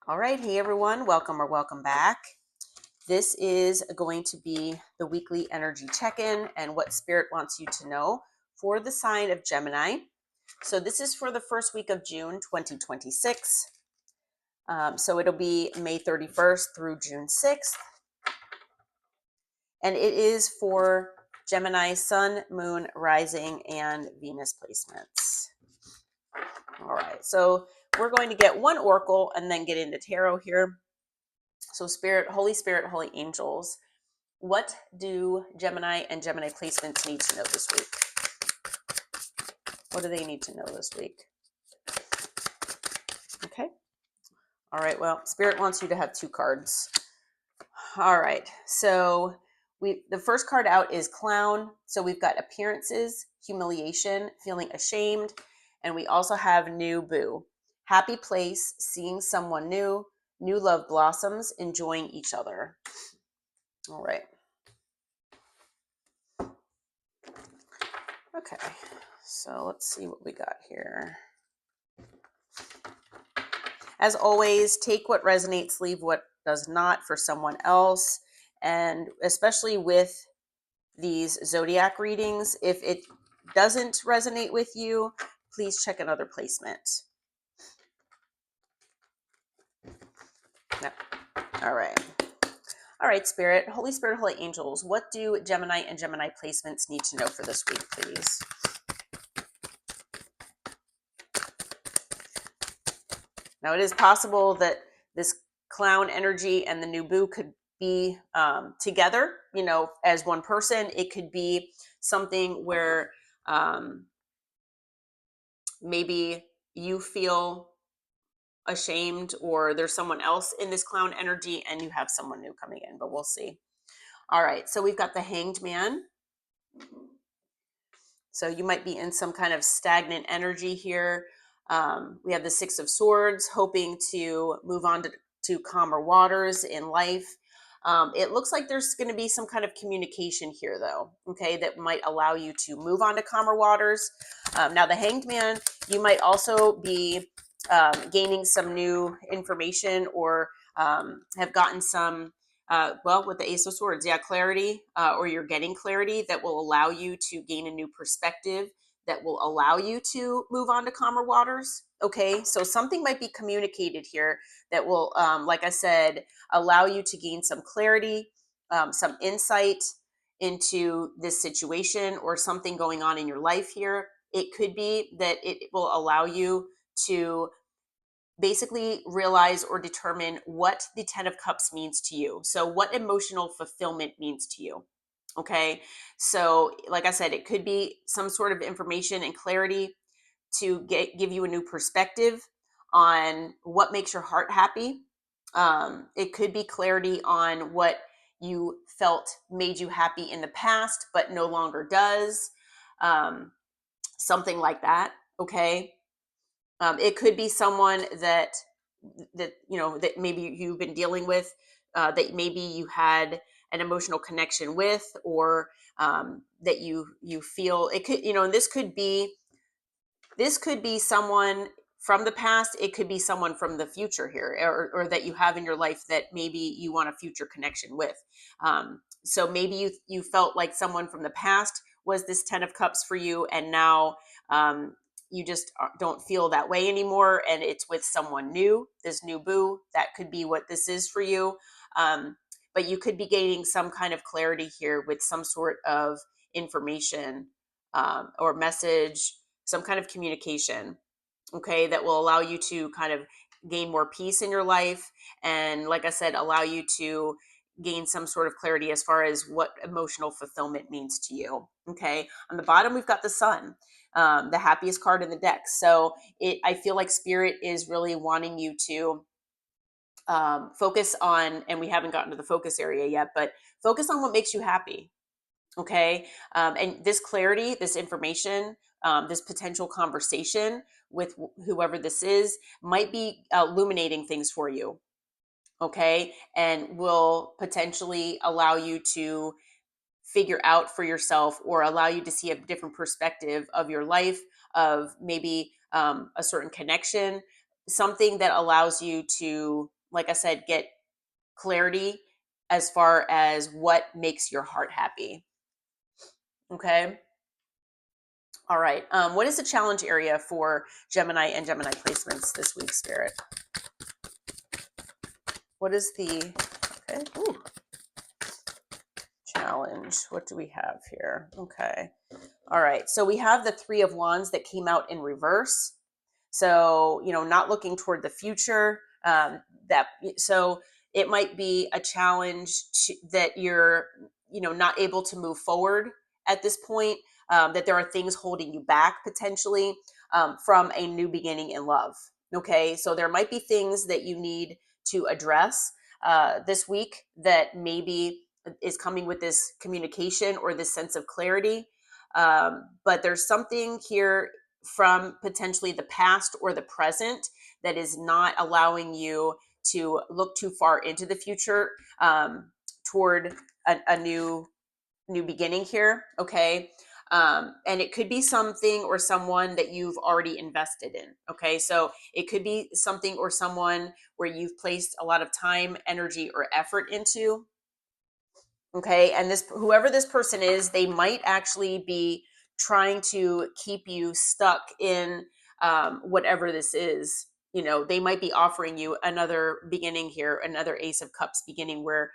All right, hey everyone, welcome or welcome back. This is going to be the weekly energy check-in and what Spirit wants you to know for the sign of Gemini. So this is for the first week of June 2026. So it'll be May 31st through June 6th. And it is for Gemini Sun, Moon, Rising, and Venus placements. All right, so we're going to get one oracle and then get into tarot here. So Spirit, Holy Angels, what do Gemini and Gemini placements need to know this week? What do they need to know this week? Okay. All right, well, Spirit wants you to have two cards. All right, so the first card out is Clown. So we've got appearances, humiliation, feeling ashamed, and we also have New Boo. Happy place, seeing someone new, new love blossoms, enjoying each other. All right. Okay, so let's see what we got here. As always, take what resonates, leave what does not for someone else. And especially with these zodiac readings, if it doesn't resonate with you, please check another placement. No. All right. All right, Spirit, Holy Angels, what do Gemini and Gemini placements need to know for this week, please? Now, it is possible that this clown energy and the new boo could be together, as one person. It could be something where maybe you feel ashamed or there's someone else in this clown energy and you have someone new coming in, but we'll see. All right, so we've got the Hanged Man. So you might be in some kind of stagnant energy here. We have the Six of Swords, hoping to move on to calmer waters in life. It looks like there's going to be some kind of communication here, though, okay, that might allow you to move on to calmer waters. Now, the Hanged Man, you might also be gaining some new information or have gotten some with the Ace of Swords, clarity, or you're getting clarity that will allow you to gain a new perspective, that will allow you to move on to calmer waters. Okay, so something might be communicated here that will, like I said, allow you to gain some clarity, some insight into this situation or something going on in your life here. It could be that it will allow you to basically realize or determine what the 10 of Cups means to you. So what emotional fulfillment means to you. Okay. So like I said, it could be some sort of information and clarity to give you a new perspective on what makes your heart happy. It could be clarity on what you felt made you happy in the past, but no longer does. Something like that. Okay. It could be someone that that maybe you've been dealing with, that maybe you had an emotional connection with, or that you feel it could, and this could be someone from the past. It could be someone from the future here, or that you have in your life that maybe you want a future connection with. So maybe you felt like someone from the past was this 10 of Cups for you, and now you just don't feel that way anymore, and it's with someone new, this new boo. That could be what this is for you. But you could be gaining some kind of clarity here with some sort of information or message, some kind of communication, okay, that will allow you to kind of gain more peace in your life. And like I said, allow you to gain some sort of clarity as far as what emotional fulfillment means to you. Okay. On the bottom, we've got the Sun, the happiest card in the deck. So I feel like Spirit is really wanting you to focus on, and we haven't gotten to the focus area yet, but focus on what makes you happy. Okay. And this clarity, this information, this potential conversation with whoever this is might be illuminating things for you. Okay. And will potentially allow you to figure out for yourself, or allow you to see a different perspective of your life, of maybe a certain connection, something that allows you to like I said, get clarity as far as what makes your heart happy. Okay. All right. What is the challenge area for Gemini and Gemini placements this week, Spirit? What is the okay? Ooh. Challenge? What do we have here? Okay. All right. So we have the Three of Wands that came out in reverse. So, not looking toward the future. So it might be a challenge that you're, not able to move forward at this point. That there are things holding you back potentially from a new beginning in love. Okay, so there might be things that you need to address this week that maybe is coming with this communication or this sense of clarity. But there's something here from potentially the past or the present that is not allowing you to look too far into the future toward a new beginning here. Okay. And it could be something or someone that you've already invested in. Okay. So it could be something or someone where you've placed a lot of time, energy, or effort into. Okay. And whoever this person is, they might actually be trying to keep you stuck in whatever this is. They might be offering you another beginning here, another Ace of Cups beginning where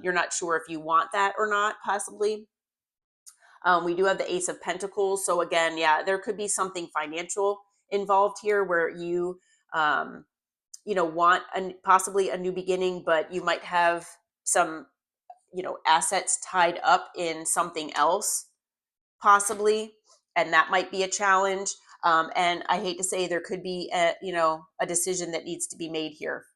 you're not sure if you want that or not, possibly. We do have the Ace of Pentacles. So again, yeah, there could be something financial involved here where you, want possibly a new beginning, but you might have some, assets tied up in something else, possibly, and that might be a challenge. And I hate to say there could be a decision that needs to be made here.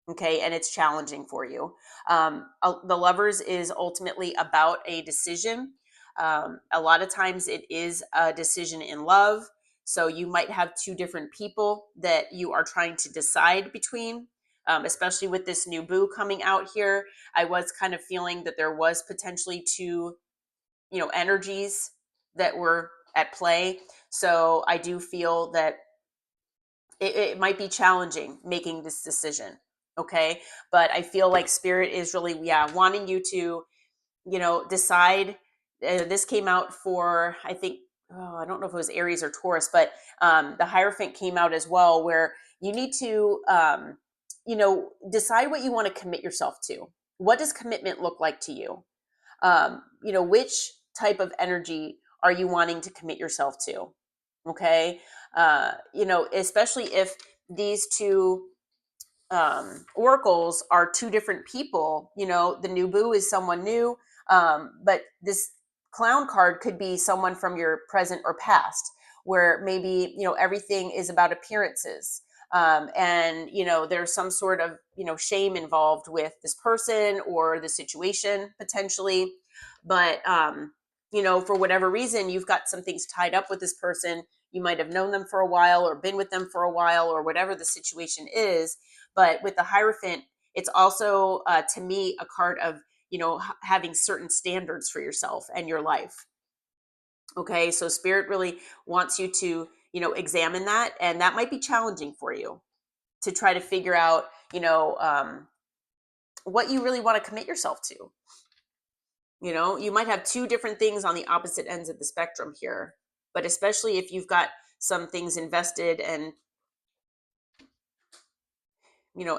Okay, and it's challenging for you. The Lovers is ultimately about a decision. A lot of times it is a decision in love. So you might have two different people that you are trying to decide between, especially with this new boo coming out here. I was kind of feeling that there was potentially two, energies that were at play. So I do feel that it might be challenging making this decision. Okay. But I feel like Spirit is really, wanting you to, decide. This came out for, I think, I don't know if it was Aries or Taurus, but the Hierophant came out as well, where you need to, decide what you want to commit yourself to. What does commitment look like to you? Which type of energy are you wanting to commit yourself to? Okay. Especially if these two oracles are two different people. The new boo is someone new, but this clown card could be someone from your present or past, where maybe everything is about appearances, and there's some sort of shame involved with this person or the situation potentially. But for whatever reason, you've got some things tied up with this person. You might have known them for a while or been with them for a while or whatever the situation is. But with the Hierophant, it's also, to me, a card of, having certain standards for yourself and your life. Okay. So Spirit really wants you to, examine that. And that might be challenging for you to try to figure out, what you really want to commit yourself to. You might have two different things on the opposite ends of the spectrum here, but especially if you've got some things invested and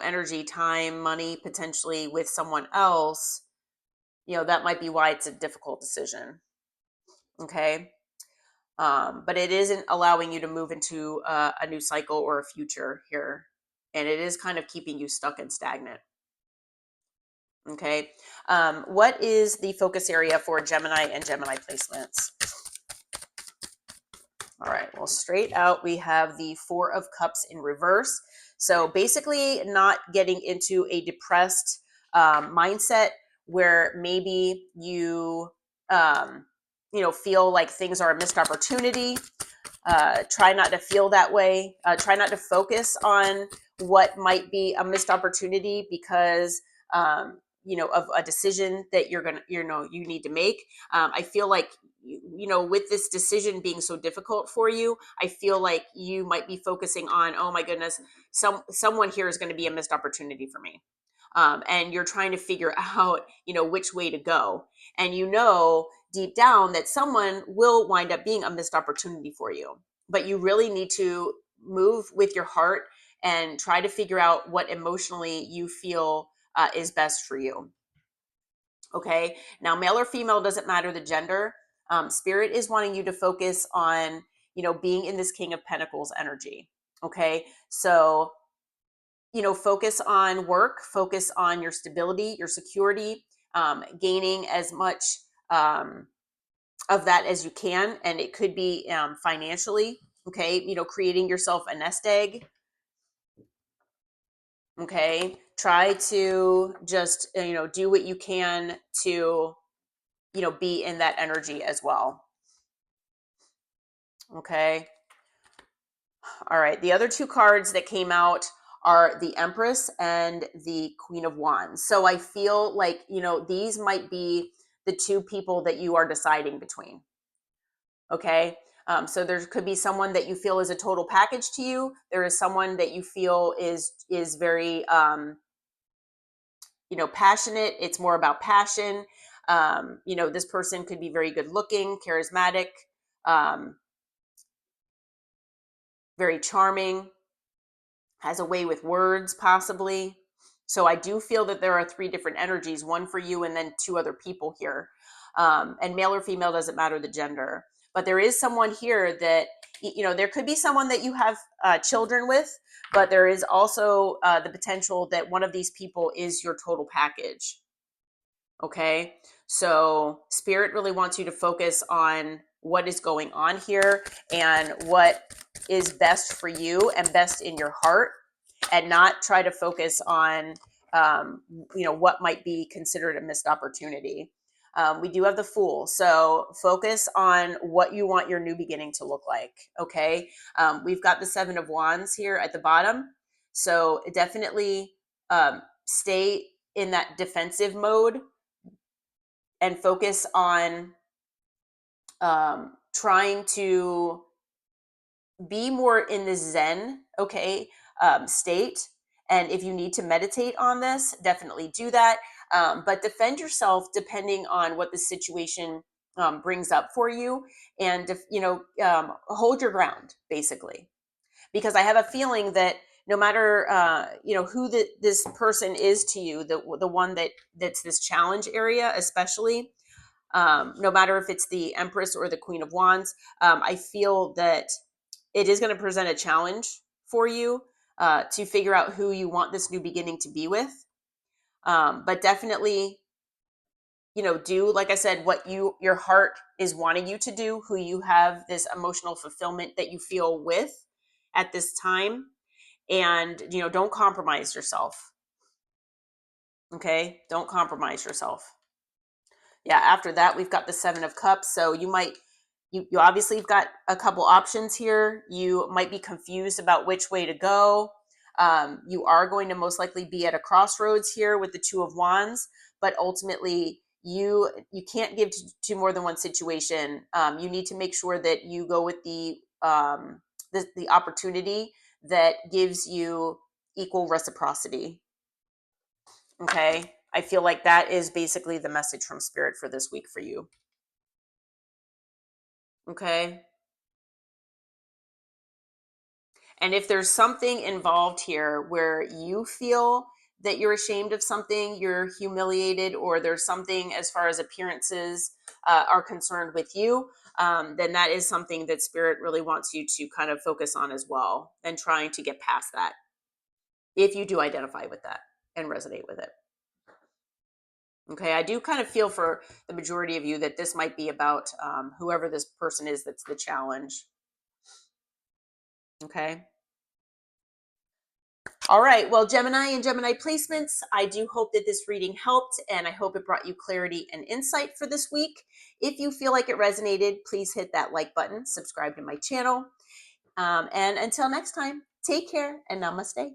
energy, time, money potentially with someone else, that might be why it's a difficult decision. Okay. But it isn't allowing you to move into a new cycle or a future here. And it is kind of keeping you stuck and stagnant. Okay. What is the focus area for Gemini and Gemini placements? All right. Well, straight out, we have the Four of Cups in reverse. So basically not getting into a depressed mindset where maybe you, feel like things are a missed opportunity. Try not to feel that way. Try not to focus on what might be a missed opportunity because, of a decision that you need to make. I feel like with this decision being so difficult for you, I feel like you might be focusing on, oh my goodness, someone here is going to be a missed opportunity for me. And you're trying to figure out, which way to go. And deep down that someone will wind up being a missed opportunity for you. But you really need to move with your heart and try to figure out what emotionally you feel is best for you. Okay. Now, male or female doesn't matter the gender. Spirit is wanting you to focus on, being in this King of Pentacles energy. Okay. So, focus on work, focus on your stability, your security, gaining as much of that as you can. And it could be financially. Okay. Creating yourself a nest egg. Okay. Try to just, do what you can to, be in that energy as well. Okay. All right. The other two cards that came out are the Empress and the Queen of Wands. So I feel like, these might be the two people that you are deciding between. Okay. So there could be someone that you feel is a total package to you. There is someone that you feel is very, passionate. It's more about passion. This person could be very good looking, charismatic, very charming, has a way with words, possibly. So I do feel that there are three different energies, one for you and then two other people here. And male or female doesn't matter the gender. But there is someone here that, there could be someone that you have children with, but there is also the potential that one of these people is your total package. Okay. So Spirit really wants you to focus on what is going on here and what is best for you and best in your heart, and not try to focus on, what might be considered a missed opportunity. We do have the Fool. So focus on what you want your new beginning to look like. Okay. We've got the Seven of Wands here at the bottom. So definitely stay in that defensive mode and focus on trying to be more in the Zen, state. And if you need to meditate on this, definitely do that. But defend yourself depending on what the situation brings up for you, and hold your ground, basically. Because I have a feeling that no matter who this person is to you, the one that's this challenge area, especially, no matter if it's the Empress or the Queen of Wands, I feel that it is going to present a challenge for you to figure out who you want this new beginning to be with. But definitely, do, like I said, what your heart is wanting you to do, who you have this emotional fulfillment that you feel with at this time. And, don't compromise yourself. Okay. Don't compromise yourself. Yeah. After that, we've got the Seven of Cups. So you obviously have got a couple options here. You might be confused about which way to go. You are going to most likely be at a crossroads here with the Two of Wands, but ultimately you can't give to more than one situation. You need to make sure that you go with the opportunity that gives you equal reciprocity. Okay. I feel like that is basically the message from Spirit for this week for you. Okay. And if there's something involved here where you feel that you're ashamed of something, you're humiliated, or there's something as far as appearances are concerned with you, then that is something that Spirit really wants you to kind of focus on as well, and trying to get past that if you do identify with that and resonate with it. Okay, I do kind of feel for the majority of you that this might be about whoever this person is that's the challenge. Okay. All right. Well, Gemini and Gemini placements, I do hope that this reading helped, and I hope it brought you clarity and insight for this week. If you feel like it resonated, please hit that like button, subscribe to my channel. And until next time, take care and namaste.